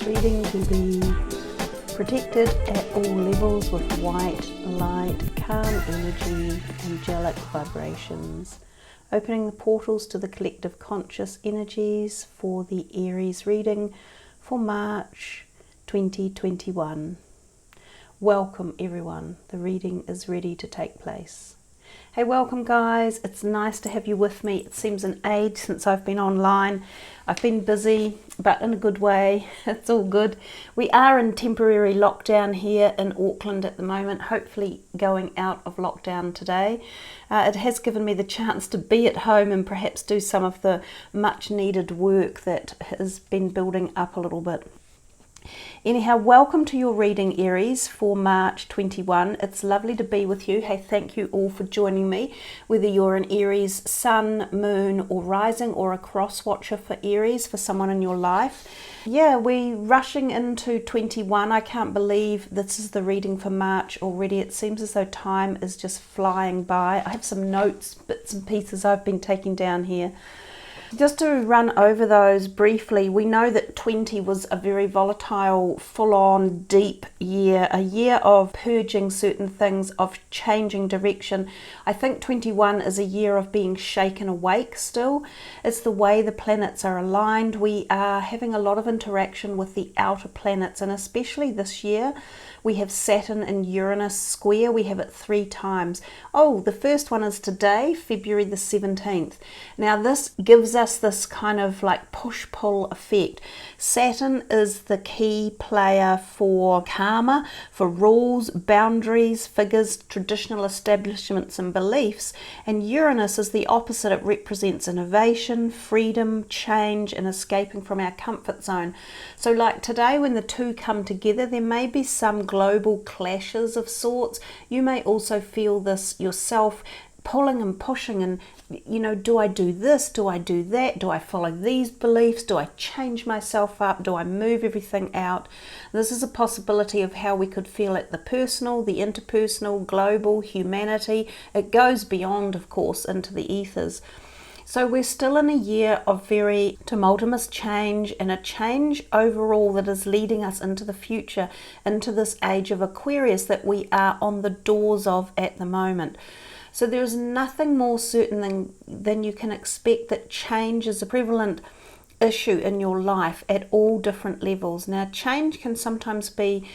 reading to be protected at all levels with white, light, calm energy, angelic vibrations, opening the portals to the collective conscious energies for the Aries reading for March 2021. Welcome everyone, the reading is ready to take place. Hey, welcome guys, it's nice to have you with me. It seems an age since I've been online. I've been busy, but in a good way. It's all good. We are in temporary lockdown here in Auckland at the moment, hopefully going out of lockdown today. It has given me the chance to be at home and perhaps do some of the much needed work that has been building up a little bit. Anyhow, welcome to your reading, Aries, for March 21. It's lovely to be with you. Hey, thank you all for joining me, whether you're an Aries sun, moon or rising, or a cross watcher for Aries, for someone in your life. Yeah, we're rushing into 21. I can't believe this is the reading for March already. It seems as though time is just flying by. I have some notes, bits and pieces I've been taking down here. Just to run over those briefly, we know that 20 was a very volatile, full-on, deep year, a year of purging certain things, of changing direction. I think 21 is a year of being shaken awake still. It's the way the planets are aligned. We are having a lot of interaction with the outer planets, and especially this year, we have Saturn and Uranus square. We have it 3 times. Oh, the first one is today, February the 17th. Now this gives us this kind of like push-pull effect. Saturn is the key player for karma, for rules, boundaries, figures, traditional establishments and beliefs. And Uranus is the opposite. It represents innovation, freedom, change, and escaping from our comfort zone. So like today, when the two come together, there may be some global clashes of sorts. You may also feel this yourself, pulling and pushing, and you know, do I do this, do I do that, do I follow these beliefs, do I change myself up, do I move everything out? This is a possibility of how we could feel at the personal, the interpersonal, global, humanity. It goes beyond, of course, into the ethers. So we're still in a year of very tumultuous change, and a change overall that is leading us into the future, into this age of Aquarius that we are on the doors of at the moment. So there is nothing more certain than you can expect that change is a prevalent issue in your life at all different levels. Now, change can sometimes be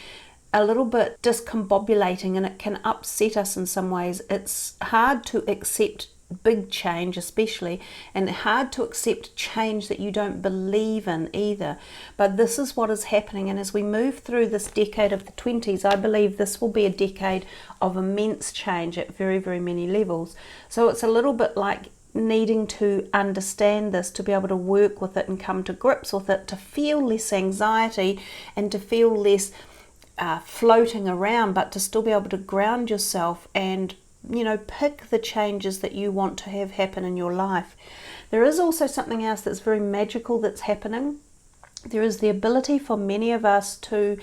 a little bit discombobulating, and it can upset us in some ways. It's hard to accept big change especially, and hard to accept change that you don't believe in either. But this is what is happening, and as we move through this decade of the 20s, I believe this will be a decade of immense change at very, very many levels. So it's a little bit like needing to understand this, to be able to work with it and come to grips with it, to feel less anxiety and to feel less floating around, but to still be able to ground yourself and, you know, pick the changes that you want to have happen in your life. There is also something else that's very magical that's happening. There is the ability for many of us to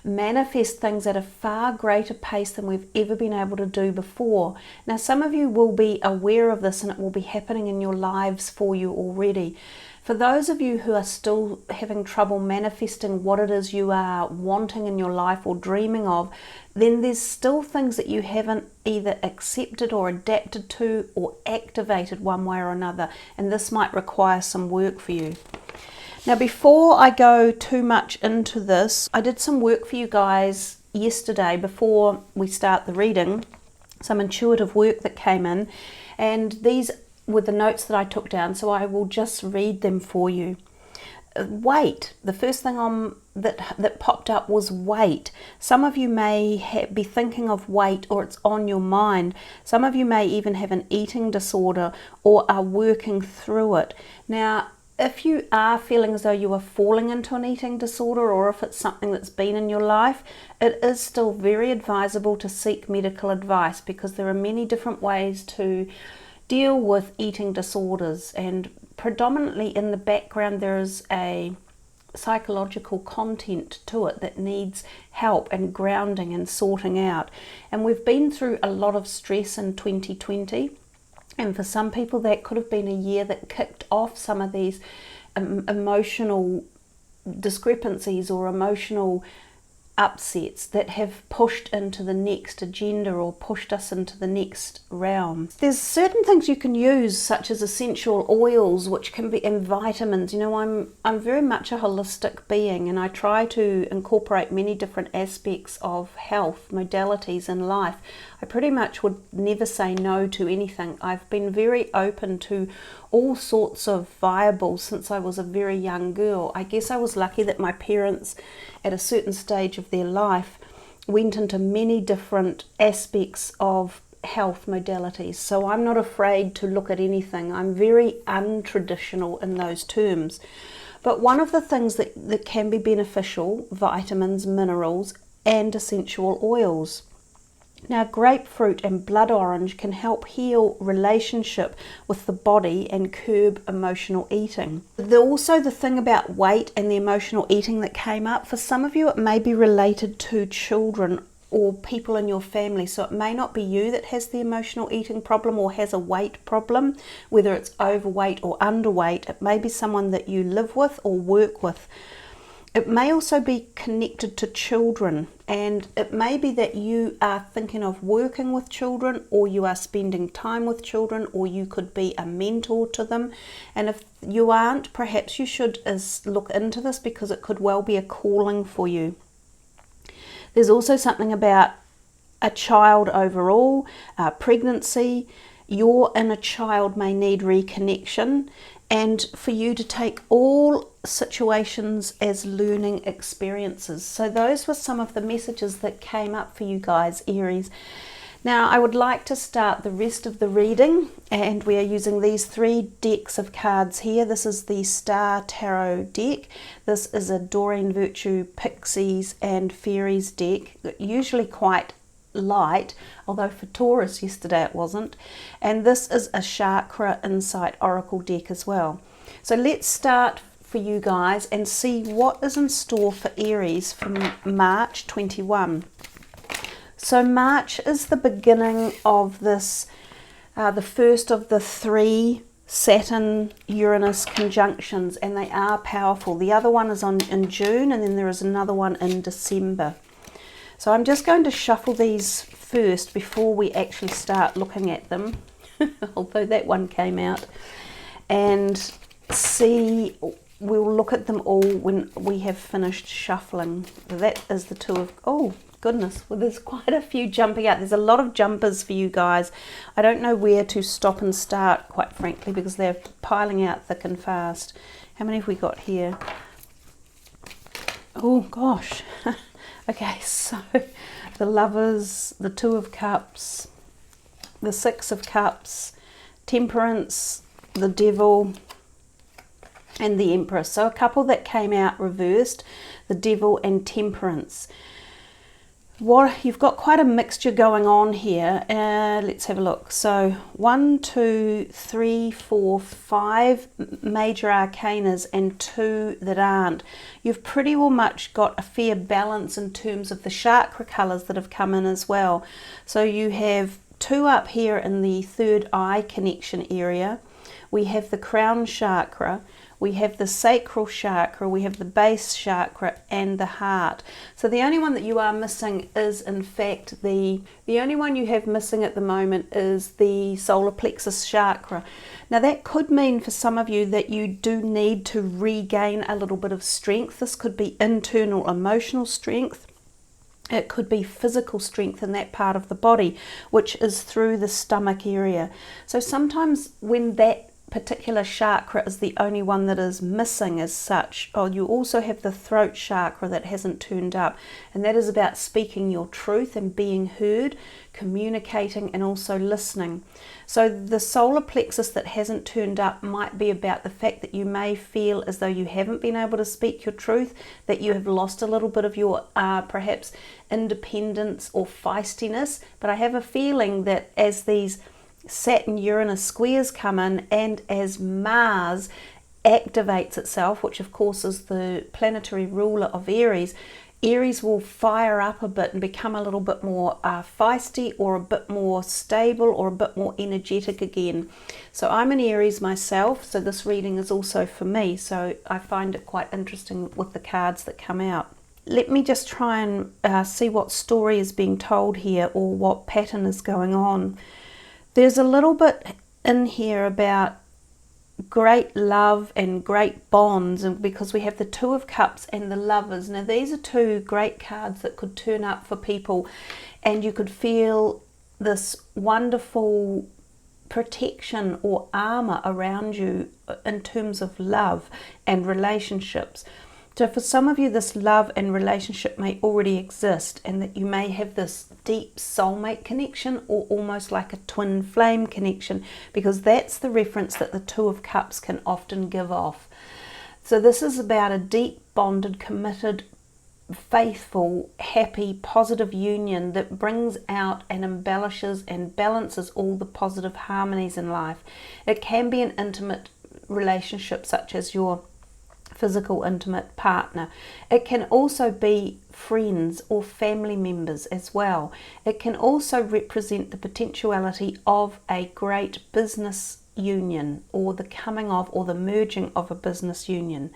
manifest things at a far greater pace than we've ever been able to do before. Now, some of you will be aware of this, and it will be happening in your lives for you already. For those of you who are still having trouble manifesting what it is you are wanting in your life or dreaming of, then there's still things that you haven't either accepted or adapted to or activated one way or another, and this might require some work for you. Now, before I go too much into this, I did some work for you guys yesterday before we start the reading, some intuitive work that came in, and these with the notes that I took down, so I will just read them for you. Weight. The first thing that popped up was weight. Some of you may be thinking of weight, or it's on your mind. Some of you may even have an eating disorder or are working through it. Now, if you are feeling as though you are falling into an eating disorder, or if it's something that's been in your life, it is still very advisable to seek medical advice, because there are many different ways to deal with eating disorders, and predominantly in the background there is a psychological content to it that needs help and grounding and sorting out. And we've been through a lot of stress in 2020, and for some people that could have been a year that kicked off some of these emotional discrepancies or emotional upsets that have pushed into the next agenda or pushed us into the next realm. There's certain things you can use, such as essential oils, which can be, and vitamins. You know, I'm very much a holistic being, and I try to incorporate many different aspects of health modalities in life. I pretty much would never say no to anything. I've been very open to all sorts of viables since I was a very young girl. I guess I was lucky that my parents, at a certain stage of their life, went into many different aspects of health modalities. So I'm not afraid to look at anything. I'm very untraditional in those terms. But one of the things that can be beneficial, vitamins, minerals, and essential oils. Now, grapefruit and blood orange can help heal relationship with the body and curb emotional eating. Also, the thing about weight and the emotional eating that came up, for some of you it may be related to children or people in your family. So it may not be you that has the emotional eating problem or has a weight problem, whether it's overweight or underweight. It may be someone that you live with or work with. It may also be connected to children, and it may be that you are thinking of working with children, or you are spending time with children, or you could be a mentor to them. And if you aren't, perhaps you should look into this, because it could well be a calling for you. There's also something about a child overall, pregnancy. Your inner child may need reconnection, and for you to take all situations as learning experiences. So those were some of the messages that came up for you guys, Aries. Now I would like to start the rest of the reading, and we are using these 3 decks of cards here. This is the Star Tarot deck. This is a Doreen Virtue Pixies and Fairies deck, usually quite light, although for Taurus yesterday it wasn't. And this is a Chakra Insight Oracle deck as well. So let's start for you guys and see what is in store for Aries from March 21. So March is the beginning of this, the first of the 3 Saturn-Uranus conjunctions, and they are powerful. The other one is in June, and then there is another one in December. So I'm just going to shuffle these first before we actually start looking at them, although that one came out, and see, we'll look at them all when we have finished shuffling. That is the 2 of, oh goodness, well, there's quite a few jumping out. There's a lot of jumpers for you guys. I don't know where to stop and start, quite frankly, because they're piling out thick and fast. How many have we got here? Oh gosh. Okay, so the Lovers, the 2 of Cups, the 6 of Cups, Temperance, the Devil, and the Empress. So a couple that came out reversed, the Devil and Temperance. You've got quite a mixture going on here. Let's have a look. So 1, 2, 3, 4, 5 major arcanas and 2 that aren't. You've pretty well much got a fair balance in terms of the chakra colours that have come in as well. So you have 2 up here in the 3rd eye connection area. We have the crown chakra. We have the sacral chakra, we have the base chakra, and the heart. So the only one that you are missing is, in fact, the only one you have missing at the moment is the solar plexus chakra. Now that could mean for some of you that you do need to regain a little bit of strength. This could be internal emotional strength. It could be physical strength in that part of the body, which is through the stomach area. So sometimes when that particular chakra is the only one that is missing as such. Oh, you also have the throat chakra that hasn't turned up, and that is about speaking your truth and being heard, communicating, and also listening. So the solar plexus that hasn't turned up might be about the fact that you may feel as though you haven't been able to speak your truth, that you have lost a little bit of your perhaps independence or feistiness. But I have a feeling that as these Saturn-Uranus squares come in, and as Mars activates itself, which of course is the planetary ruler of Aries, Aries will fire up a bit and become a little bit more feisty, or a bit more stable, or a bit more energetic again. So I'm an Aries myself, so this reading is also for me, so I find it quite interesting with the cards that come out. Let me just try and see what story is being told here, or what pattern is going on. There's a little bit in here about great love and great bonds, and because we have the Two of Cups and the Lovers. Now these are two great cards that could turn up for people, and you could feel this wonderful protection or armor around you in terms of love and relationships. So for some of you, this love and relationship may already exist, and that you may have this deep soulmate connection, or almost like a twin flame connection, because that's the reference that the Two of Cups can often give off. So this is about a deep bonded, committed, faithful, happy, positive union that brings out and embellishes and balances all the positive harmonies in life. It can be an intimate relationship, such as your physical intimate partner. It can also be friends or family members as well. It can also represent the potentiality of a great business union, or the coming of, or the merging of a business union.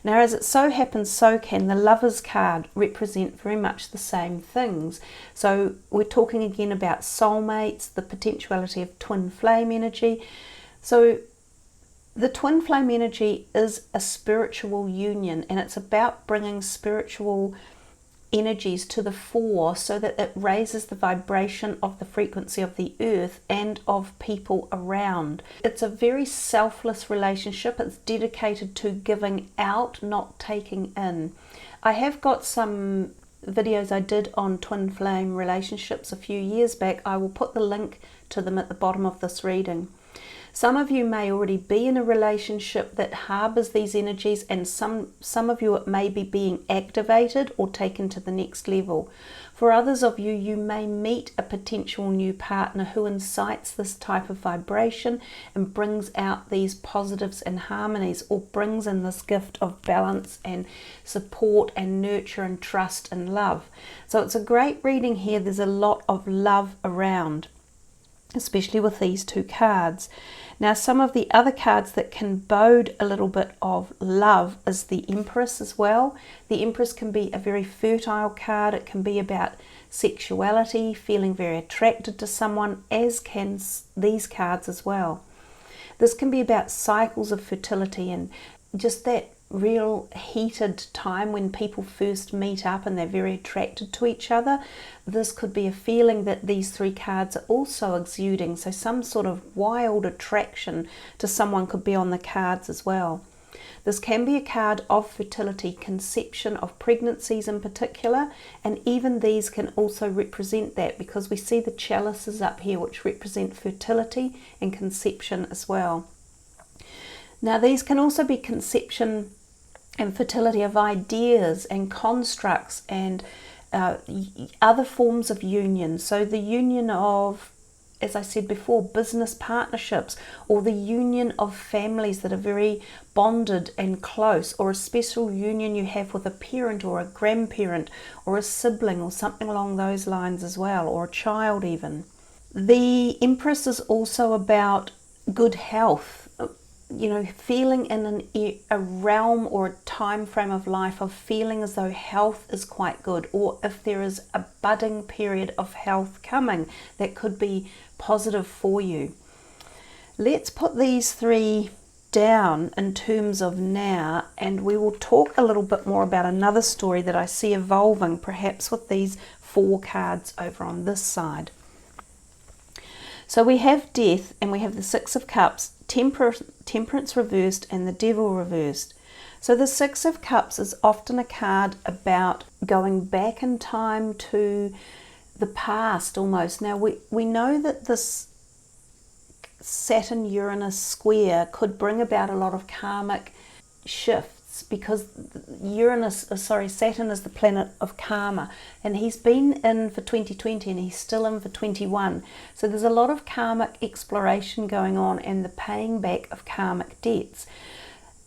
Now, as it so happens, so can the Lovers card represent very much the same things. So we're talking again about soulmates, the potentiality of twin flame energy. So the twin flame energy is a spiritual union, and it's about bringing spiritual energies to the fore, so that it raises the vibration of the frequency of the earth and of people around. It's a very selfless relationship. It's dedicated to giving out, not taking in. I have got some videos I did on twin flame relationships a few years back. I will put the link to them at the bottom of this reading. Some of you may already be in a relationship that harbours these energies, and some of you, it may be being activated or taken to the next level. For others of you, you may meet a potential new partner who incites this type of vibration and brings out these positives and harmonies, or brings in this gift of balance and support and nurture and trust and love. So it's a great reading here. There's a lot of love around, especially with these two cards. Now, some of the other cards that can bode a little bit of love is the Empress as well. The Empress can be a very fertile card. It can be about sexuality, feeling very attracted to someone, as can these cards as well. This can be about cycles of fertility, and just that real heated time when people first meet up and they're very attracted to each other. This could be a feeling that these three cards are also exuding, so some sort of wild attraction to someone could be on the cards as well. This can be a card of fertility, conception of pregnancies in particular, and even these can also represent that, because we see the chalices up here which represent fertility and conception as well. Now, these can also be conception and fertility of ideas and constructs and other forms of union. So the union of, as I said before, business partnerships, or the union of families that are very bonded and close, or a special union you have with a parent or a grandparent or a sibling or something along those lines as well, or a child even. The Empress is also about good health, you know, feeling in a realm or a time frame of life of feeling as though health is quite good, or if there is a budding period of health coming that could be positive for you. Let's put these three down in terms of now, and we will talk a little bit more about another story that I see evolving, perhaps with these four cards over on this side. So we have Death, and we have the Six of Cups, Temperance reversed, and the Devil reversed. So the Six of Cups is often a card about going back in time to the past almost. Now we know that this Saturn-Uranus square could bring about a lot of karmic shifts, because Saturn is the planet of karma, and he's been in for 2020 and he's still in for 21. So there's a lot of karmic exploration going on, and the paying back of karmic debts.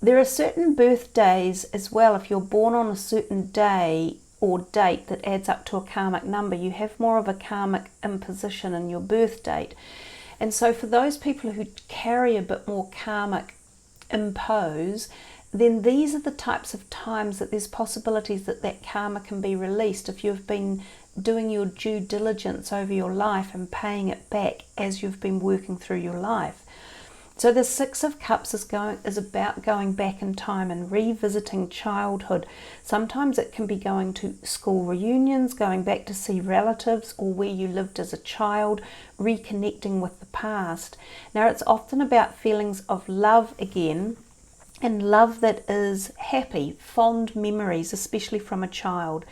There are certain birthdays as well. If you're born on a certain day, or date that adds up to a karmic number. You have more of a karmic imposition in your birth date. And so for those people who carry a bit more karmic impose, then these are the types of times that there's possibilities that that karma can be released if you've been doing your due diligence over your life and paying it back as you've been working through your life. So the Six of Cups is about going back in time and revisiting childhood. Sometimes it can be going to school reunions, going back to see relatives or where you lived as a child, reconnecting with the past. Now it's often about feelings of love again, and love that is happy, fond memories, especially from a child.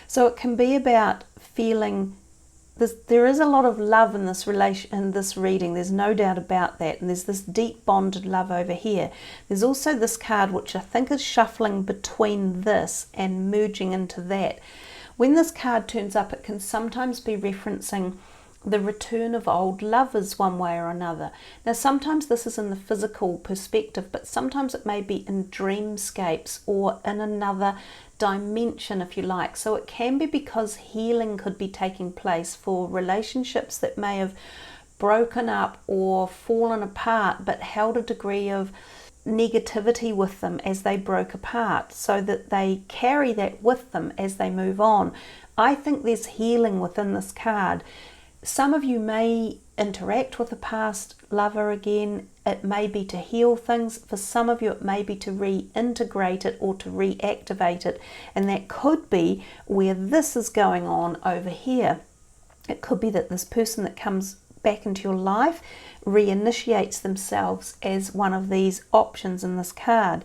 So it can be about feeling this. There is a lot of love in this reading. There's no doubt about that. And there's this deep bonded love over here. There's also this card which I think is shuffling between this and merging into that. When this card turns up, it can sometimes be referencing the return of old lovers one way or another. Now sometimes this is in the physical perspective, but sometimes it may be in dreamscapes or in another dimension, if you like. So it can be because healing could be taking place for relationships that may have broken up or fallen apart but held a degree of negativity with them as they broke apart, so that they carry that with them as they move on. I think there's healing within this card. Some of you may interact with a past lover again. It may be to heal things. For some of you, it may be to reintegrate it or to reactivate it. And that could be where this is going on over here. It could be that this person that comes back into your life reinitiates themselves as one of these options in this card.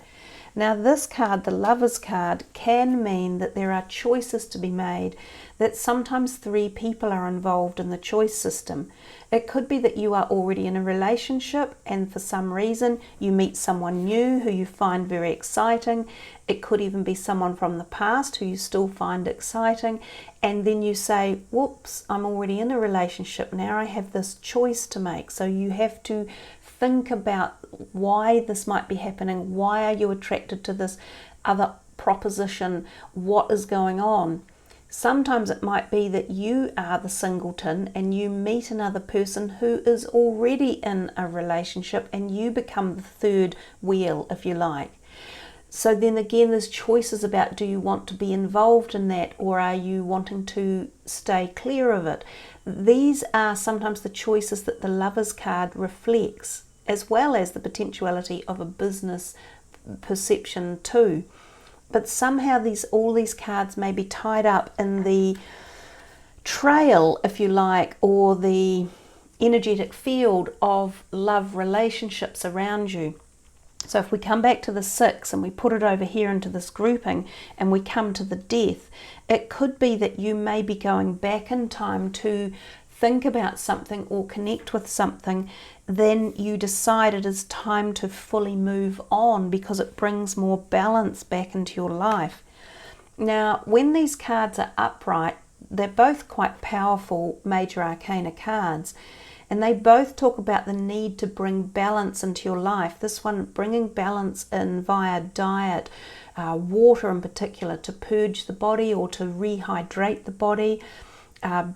Now this card, the Lover's card, can mean that there are choices to be made, that sometimes three people are involved in the choice system. It could be that you are already in a relationship and for some reason you meet someone new who you find very exciting. It could even be someone from the past who you still find exciting, and then you say, whoops, I'm already in a relationship, now I have this choice to make. So you have to think about why this might be happening. Why are you attracted to this other proposition? What is going on? Sometimes it might be that you are the singleton and you meet another person who is already in a relationship and you become the third wheel, if you like. So then again, there's choices about, do you want to be involved in that, or are you wanting to stay clear of it? These are sometimes the choices that the Lover's card reflects, as well as the potentiality of a business perception too. But somehow all these cards may be tied up in the trail, if you like, or the energetic field of love relationships around you. So if we come back to the 6 and we put it over here into this grouping and we come to the Death, it could be that you may be going back in time to think about something or connect with something. Then you decide it is time to fully move on because it brings more balance back into your life. Now, when these cards are upright, they're both quite powerful major arcana cards, and they both talk about the need to bring balance into your life. This one bringing balance in via diet, water in particular, to purge the body or to rehydrate the body.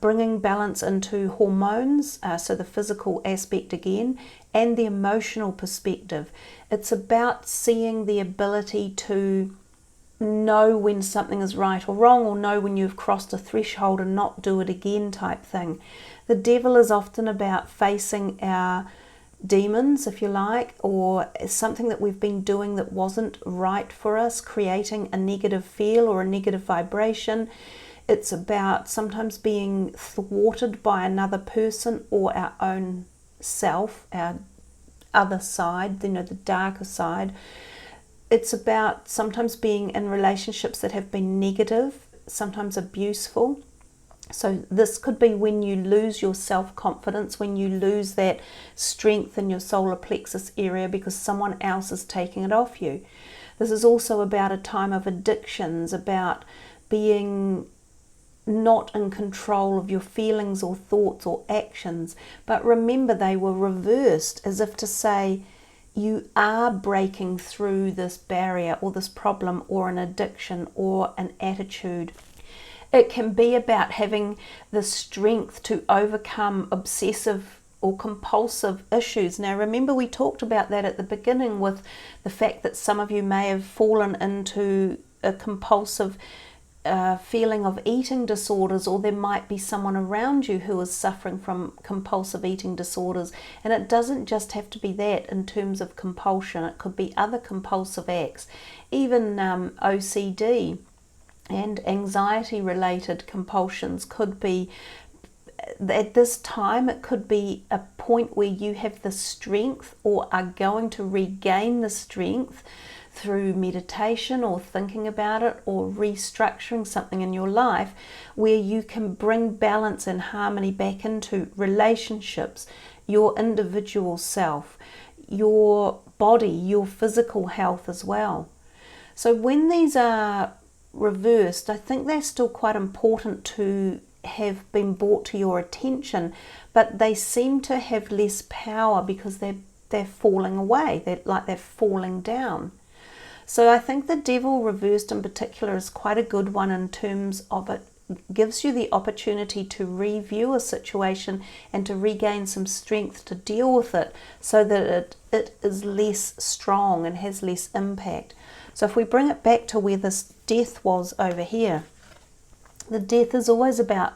Bringing balance into hormones, so the physical aspect again, and the emotional perspective. It's about seeing the ability to know when something is right or wrong, or know when you've crossed a threshold and not do it again type thing. The Devil is often about facing our demons, if you like, or something that we've been doing that wasn't right for us, creating a negative feel or a negative vibration. It's about sometimes being thwarted by another person or our own self, our other side, the darker side. It's about sometimes being in relationships that have been negative, sometimes abuseful. So this could be when you lose your self-confidence, when you lose that strength in your solar plexus area because someone else is taking it off you. This is also about a time of addictions, about being not in control of your feelings or thoughts or actions. But remember, they were reversed, as if to say you are breaking through this barrier or this problem or an addiction or an attitude. It can be about having the strength to overcome obsessive or compulsive issues. Now remember, we talked about that at the beginning with the fact that some of you may have fallen into a compulsive feeling of eating disorders, or there might be someone around you who is suffering from compulsive eating disorders. And it doesn't just have to be that in terms of compulsion. It could be other compulsive acts, even OCD and anxiety related compulsions could be. At this time, it could be a point where you have the strength or are going to regain the strength through meditation or thinking about it or restructuring something in your life, where you can bring balance and harmony back into relationships, your individual self, your body, your physical health as well. So when these are reversed, I think they're still quite important to have been brought to your attention, but they seem to have less power because they're falling away. They're falling down. So I think the Devil reversed in particular is quite a good one in terms of it gives you the opportunity to review a situation and to regain some strength to deal with it, so that it is less strong and has less impact. So if we bring it back to where this death was over here, the death is always about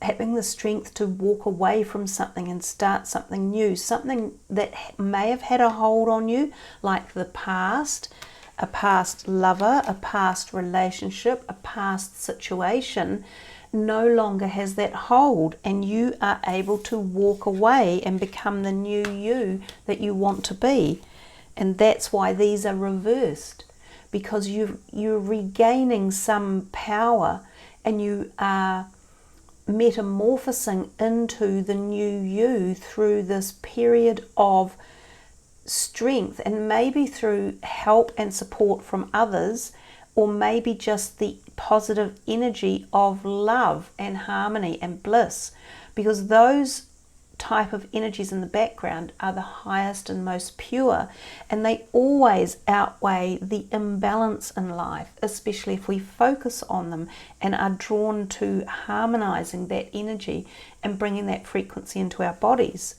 having the strength to walk away from something and start something new, something that may have had a hold on you, like the past, a past lover, a past relationship, a past situation, no longer has that hold, and you are able to walk away and become the new you that you want to be. And that's why these are reversed, because you're regaining some power and you are metamorphosing into the new you through this period of strength, and maybe through help and support from others, or maybe just the positive energy of love and harmony and bliss, because those type of energies in the background are the highest and most pure, and they always outweigh the imbalance in life, especially if we focus on them and are drawn to harmonizing that energy and bringing that frequency into our bodies.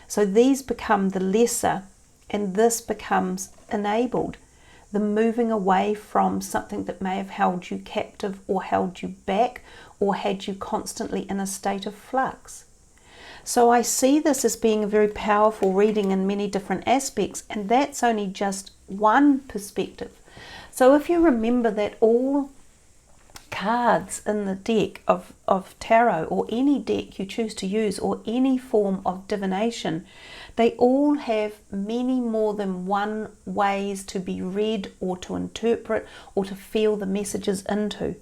So these become the lesser, and this becomes enabled, the moving away from something that may have held you captive or held you back or had you constantly in a state of flux. So I see this as being a very powerful reading in many different aspects, and that's only just one perspective. So if you remember that all cards in the deck of tarot, or any deck you choose to use, or any form of divination, they all have many more than one ways to be read or to interpret or to feel the messages into.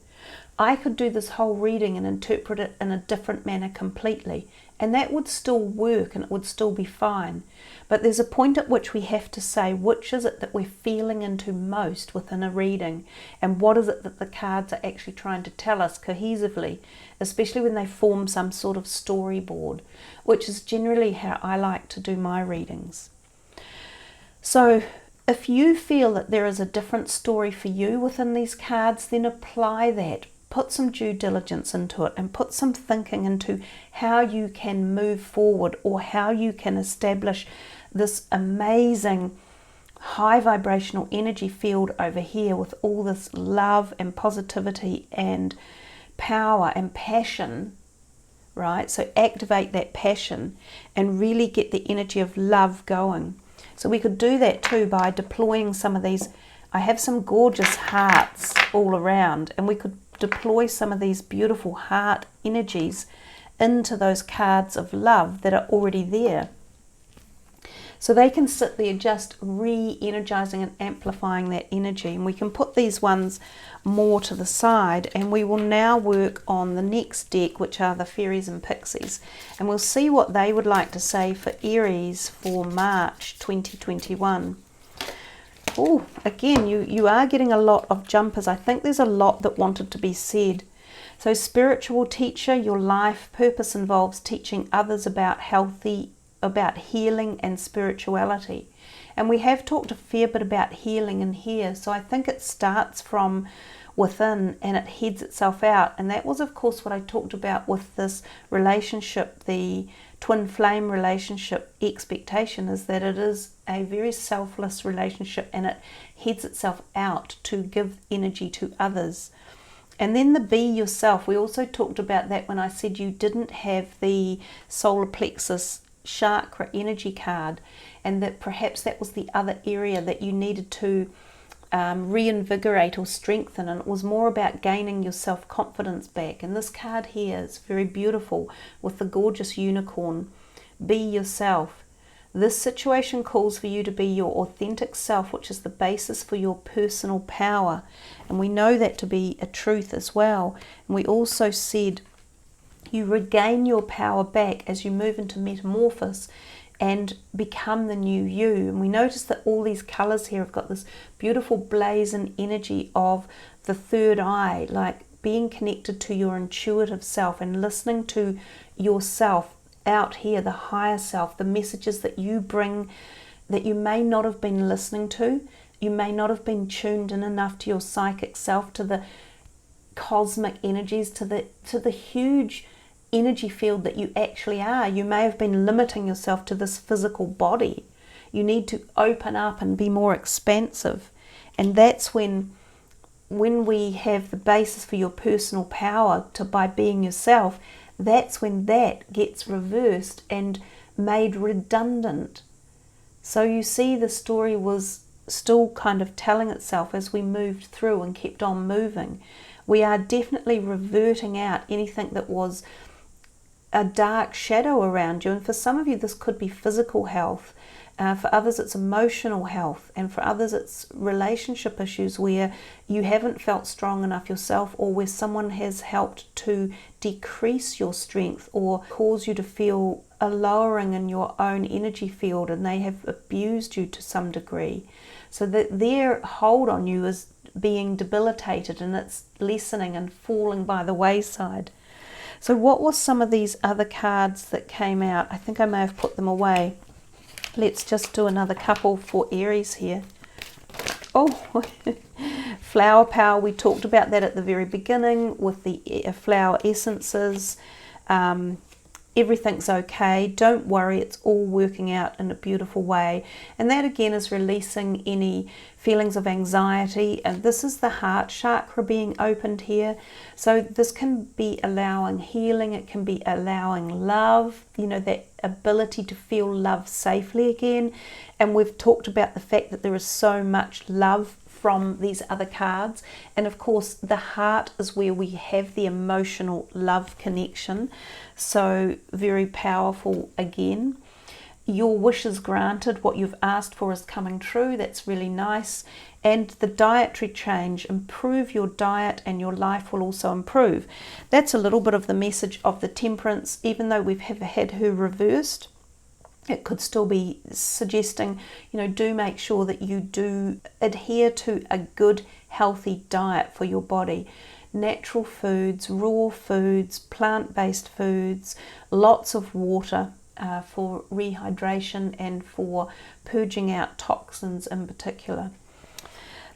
I could do this whole reading and interpret it in a different manner completely, and that would still work and it would still be fine. But there's a point at which we have to say, which is it that we're feeling into most within a reading, and what is it that the cards are actually trying to tell us cohesively, especially when they form some sort of storyboard, which is generally how I like to do my readings. So if you feel that there is a different story for you within these cards, then apply that. Put some due diligence into it and put some thinking into how you can move forward, or how you can establish this amazing high vibrational energy field over here with all this love and positivity and power and passion, right? So activate that passion and really get the energy of love going. So we could do that too by deploying some of these. I have some gorgeous hearts all around, and we could deploy some of these beautiful heart energies into those cards of love that are already there. So they can sit there just re-energizing and amplifying that energy. And we can put these ones more to the side, and we will now work on the next deck, which are the Fairies and Pixies. And we'll see what they would like to say for Aries for March 2021. Oh, again, you are getting a lot of jumpers. I think there's a lot that wanted to be said. So spiritual teacher, your life purpose involves teaching others about healing and spirituality. And we have talked a fair bit about healing in here. So I think it starts from within and it heads itself out. And that was, of course, what I talked about with this relationship, the twin flame relationship expectation, is that it is a very selfless relationship and it heads itself out to give energy to others. And then the be yourself, we also talked about that when I said you didn't have the solar plexus chakra energy card, and that perhaps that was the other area that you needed to reinvigorate or strengthen, and it was more about gaining your self-confidence back. And this card here is very beautiful with the gorgeous unicorn. Be yourself. This situation calls for you to be your authentic self, which is the basis for your personal power. And we know that to be a truth as well. And we also said you regain your power back as you move into metamorphosis and become the new you. And we notice that all these colors here have got this beautiful blazing energy of the third eye, like being connected to your intuitive self and listening to yourself out here, the higher self, the messages that you bring that you may not have been listening to. You may not have been tuned in enough to your psychic self, to the cosmic energies, to the huge energy field that you actually are. You may have been limiting yourself to this physical body. You need to open up and be more expansive. And that's when we have the basis for your personal power by being yourself, that's when that gets reversed and made redundant. So you see, the story was still kind of telling itself as we moved through and kept on moving. We are definitely reverting out anything that was a dark shadow around you. And for some of you, this could be physical health. For others, it's emotional health. And for others, it's relationship issues where you haven't felt strong enough yourself, or where someone has helped to decrease your strength or cause you to feel a lowering in your own energy field, and they have abused you to some degree. So that their hold on you is being debilitated, and it's lessening and falling by the wayside. So what were some of these other cards that came out? I think I may have put them away. Let's just do another couple for Aries here. Oh, flower power. We talked about that at the very beginning with the flower essences. Everything's okay. Don't worry. It's all working out in a beautiful way. And that again is releasing any feelings of anxiety. And this is the heart chakra being opened here. So this can be allowing healing. It can be allowing love, you know, that ability to feel love safely again. And we've talked about the fact that there is so much love from these other cards. And of course, the heart is where we have the emotional love connection. So very powerful again. Your wish is granted. What you've asked for is coming true. That's really nice. And the dietary change, improve your diet and your life will also improve. That's a little bit of the message of the Temperance. Even though we've had her reversed, it could still be suggesting, you know, do make sure that you do adhere to a good, healthy diet for your body. Natural foods, raw foods, plant-based foods, lots of water for rehydration and for purging out toxins in particular.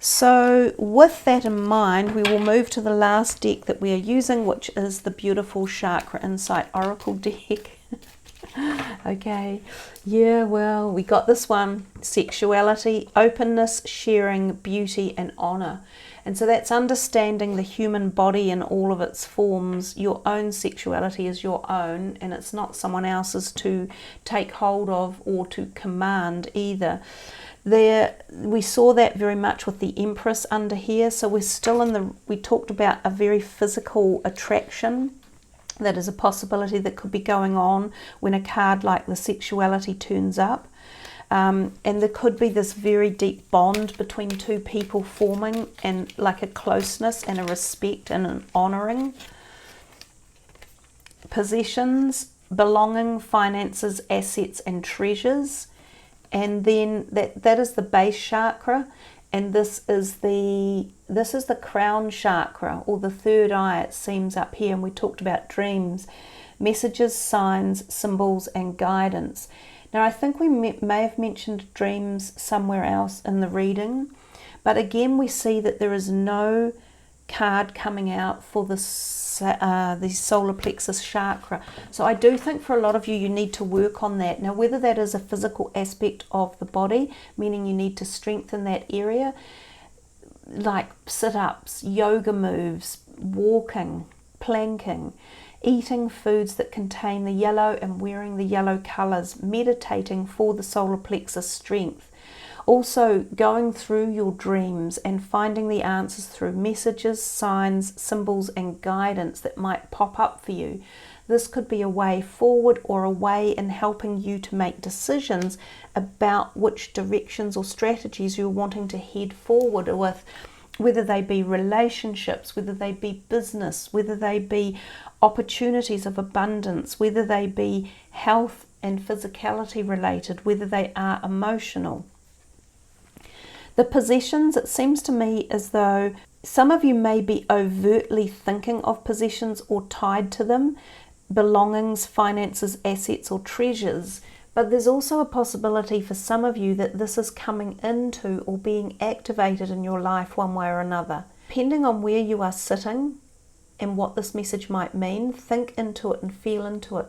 So with that in mind, we will move to the last deck that we are using, which is the beautiful Chakra Insight Oracle deck. Okay, yeah, well, we got this one: sexuality, openness, sharing, beauty and honor. And so that's understanding the human body in all of its forms. Your own sexuality is your own, and it's not someone else's to take hold of or to command either. There, we saw that very much with the Empress under here. So we're still we talked about a very physical attraction. That is a possibility that could be going on when a card like the sexuality turns up. And there could be this very deep bond between two people forming, and like a closeness and a respect and an honouring. Possessions, belonging, finances, assets and treasures. And then that is the base chakra. And this is the crown chakra, or the third eye, it seems, up here. And we talked about dreams, messages, signs, symbols and guidance. Now I think we may have mentioned dreams somewhere else in the reading, but again we see that there is no card coming out for the solar plexus chakra. So I do think for a lot of you, you need to work on that. Now, whether that is a physical aspect of the body, meaning you need to strengthen that area, like sit-ups, yoga moves, walking, planking, eating foods that contain the yellow and wearing the yellow colors, meditating for the solar plexus strength. Also going through your dreams and finding the answers through messages, signs, symbols and guidance that might pop up for you. This could be a way forward or a way in helping you to make decisions about which directions or strategies you're wanting to head forward with, whether they be relationships, whether they be business, whether they be opportunities of abundance, whether they be health and physicality related, whether they are emotional. The possessions, it seems to me as though some of you may be overtly thinking of possessions or tied to them, belongings, finances, assets or treasures. But there's also a possibility for some of you that this is coming into or being activated in your life one way or another. Depending on where you are sitting and what this message might mean, think into it and feel into it.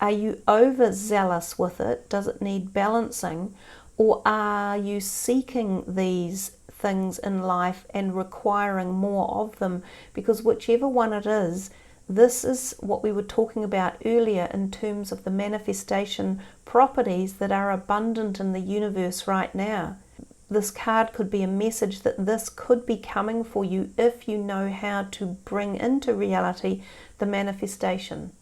Are you overzealous with it? Does it need balancing? Or are you seeking these things in life and requiring more of them? Because whichever one it is, this is what we were talking about earlier in terms of the manifestation properties that are abundant in the universe right now. This card could be a message that this could be coming for you if you know how to bring into reality the manifestation.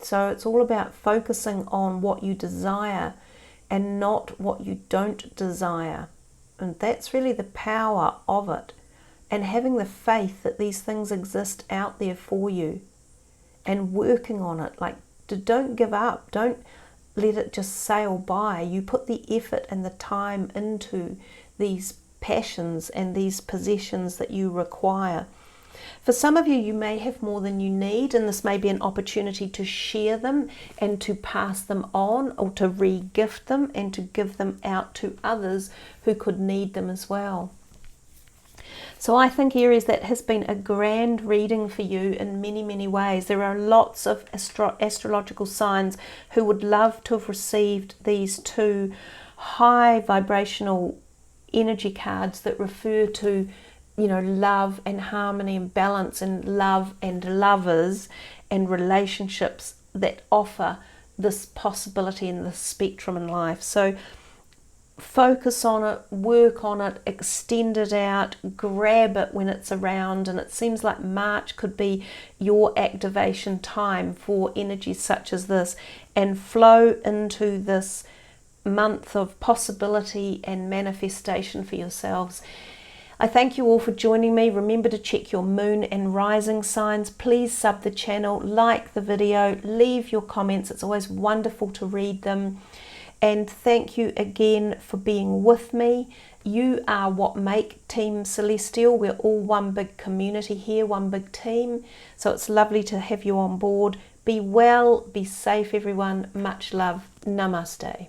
So it's all about focusing on what you desire and not what you don't desire. And that's really the power of it. And having the faith that these things exist out there for you and working on it. Like, don't give up. Don't let it just sail by. You put the effort and the time into these passions and these possessions that you require. For some of you, you may have more than you need, and this may be an opportunity to share them and to pass them on, or to re-gift them and to give them out to others who could need them as well. So I think, Aries, that has been a grand reading for you in many, many ways. There are lots of astrological signs who would love to have received these two high vibrational energy cards that refer to, you know, love and harmony and balance and love and lovers and relationships that offer this possibility in the spectrum in life. So focus on it, work on it, extend it out, grab it when it's around. And it seems like March could be your activation time for energies such as this, and flow into this month of possibility and manifestation for yourselves. I thank you all for joining me. Remember to check your moon and rising signs. Please sub the channel, like the video, leave your comments. It's always wonderful to read them. And thank you again for being with me. You are what make Team Celestial. We're all one big community here, one big team. So it's lovely to have you on board. Be well, be safe everyone. Much love. Namaste.